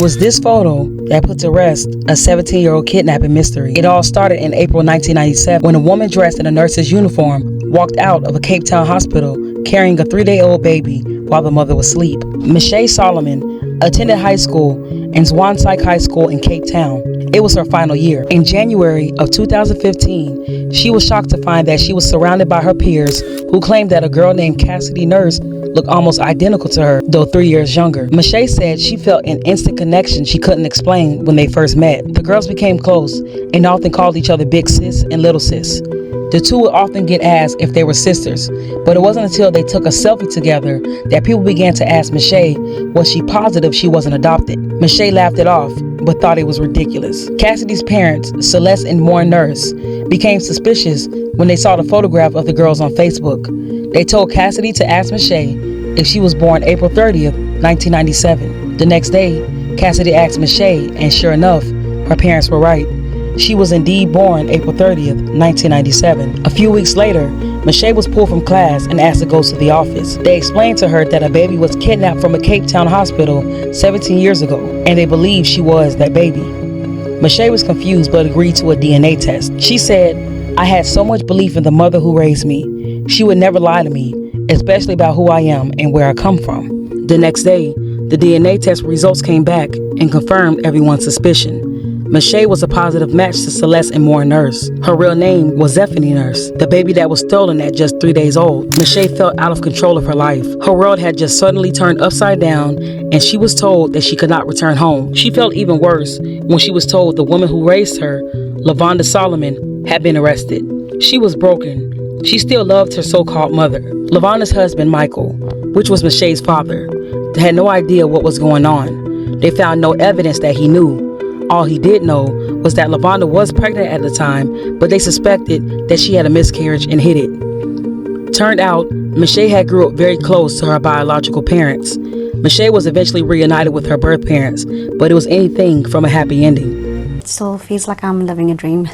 was this photo that put to rest a 17-year-old kidnapping mystery. It all started in April 1997 when a woman dressed in a nurse's uniform walked out of a Cape Town hospital carrying a 3-day-old baby while the mother was asleep. Miche Solomon attended high school in Zwaansyk High School in Cape Town. It was her final year. In January of 2015, she was shocked to find that she was surrounded by her peers who claimed that a girl named Cassidy Nurse looked almost identical to her, though 3 years younger. Miche said she felt an instant connection she couldn't explain when they first met. The girls became close and often called each other Big Sis and Little Sis. The two would often get asked if they were sisters, but it wasn't until they took a selfie together that people began to ask Miche, was she positive she wasn't adopted? Miche laughed it off, but thought it was ridiculous. Cassidy's parents, Celeste and Moore Nurse, became suspicious when they saw the photograph of the girls on Facebook. They told Cassidy to ask Miche if she was born April 30th, 1997. The next day, Cassidy asked Miche, and sure enough, her parents were right. She was indeed born April 30th, 1997. A few weeks later, Miche was pulled from class and asked to go to the office. They explained to her that a baby was kidnapped from a Cape Town hospital 17 years ago, and they believed she was that baby. Miche was confused but agreed to a DNA test. She said, "I had so much belief in the mother who raised me. She would never lie to me, especially about who I am and where I come from." The next day, the DNA test results came back and confirmed everyone's suspicion. Miche was a positive match to Celeste and Moore Nurse. Her real name was Zwaansyk Nurse, the baby that was stolen at just 3 days old. Miche felt out of control of her life. Her world had just suddenly turned upside down, and she was told that she could not return home. She felt even worse when she was told the woman who raised her, Miche Solomon, had been arrested. She was broken. She still loved her so-called mother. Miche's husband, Michael, which was Miche's father, had no idea what was going on. They found no evidence that he knew. All he did know was that Miche was pregnant at the time, but they suspected that she had a miscarriage and hid it. Turned out, Miche had grew up very close to her biological parents. Miche was eventually reunited with her birth parents, but it was anything from a happy ending. It still feels like I'm living a dream.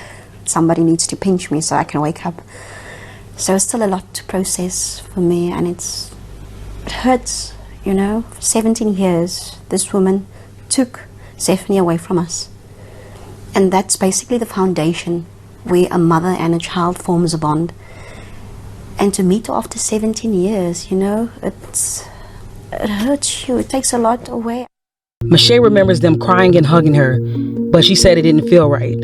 Somebody needs to pinch me so I can wake up. So it's still a lot to process for me, and it hurts, you know. For 17 years, this woman took Stephanie away from us. And that's basically the foundation where a mother and a child forms a bond. And to meet her after 17 years, you know, it hurts you. It takes a lot away. Miche remembers them crying and hugging her, but she said it didn't feel right.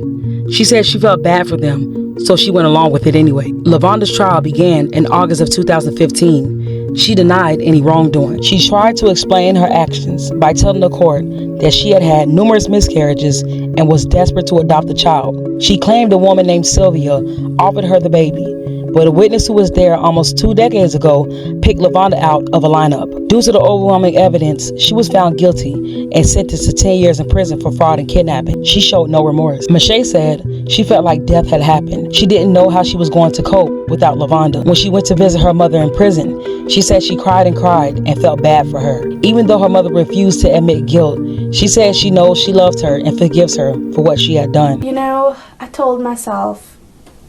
She said she felt bad for them, so she went along with it anyway. Lavanda's trial began in August of 2015. She denied any wrongdoing. She tried to explain her actions by telling the court that she had had numerous miscarriages and was desperate to adopt the child. She claimed a woman named Sylvia offered her the baby, but a witness who was there almost 2 decades ago picked Lavanda out of a lineup. Due to the overwhelming evidence, she was found guilty and sentenced to 10 years in prison for fraud and kidnapping. She showed no remorse. Miche said she felt like death had happened. She didn't know how she was going to cope without Lavanda. When she went to visit her mother in prison, she said she cried and felt bad for her. Even though her mother refused to admit guilt, she said she knows she loved her and forgives her for what she had done. You know, I told myself,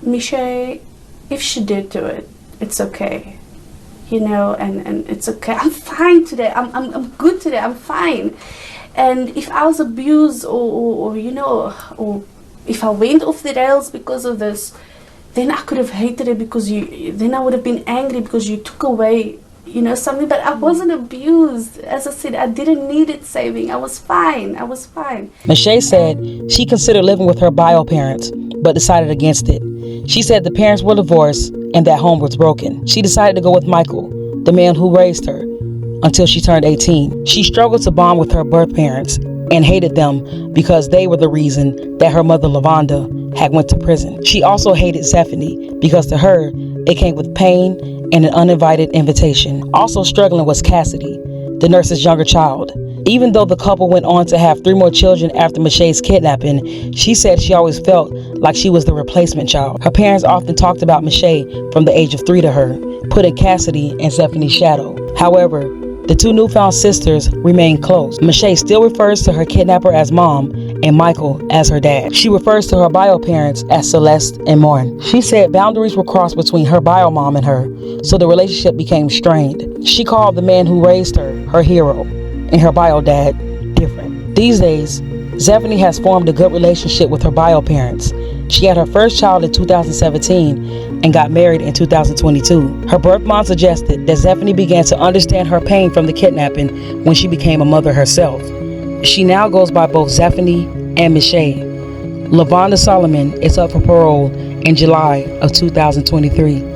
Miche, if she did do it, it's okay. You know, and it's okay. I'm fine today. I'm good today. I'm fine. And if I was abused or you know, or if I went off the rails because of this, then I could have hated it because then I would have been angry because you took away, you know, something. But I wasn't abused. As I said, I didn't need it saving. I was fine. I was fine. Miche said she considered living with her bio parents, but decided against it. She said the parents were divorced and that home was broken. She decided to go with Michael, the man who raised her, until she turned 18. She struggled to bond with her birth parents and hated them because they were the reason that her mother Lavanda had went to prison. She also hated Stephanie because to her, it came with pain and an uninvited invitation. Also struggling was Cassidy, the nurse's younger child. Even though the couple went on to have 3 more children after Miche's kidnapping, she said she always felt like she was the replacement child. Her parents often talked about Miche from the age of 3 to her, putting Cassidy in Stephanie's shadow. However, the 2 newfound sisters remain close. Miche still refers to her kidnapper as Mom and Michael as her dad. She refers to her bio parents as Celeste and Morin. She said boundaries were crossed between her bio mom and her, so the relationship became strained. She called the man who raised her hero, and her bio dad different. These days, Zephany has formed a good relationship with her bio parents. She had her first child in 2017 and got married in 2022. Her birth mom suggested that Zephany began to understand her pain from the kidnapping when she became a mother herself. She now goes by both Zephany and Miche. LaVonda Solomon is up for parole in July of 2023.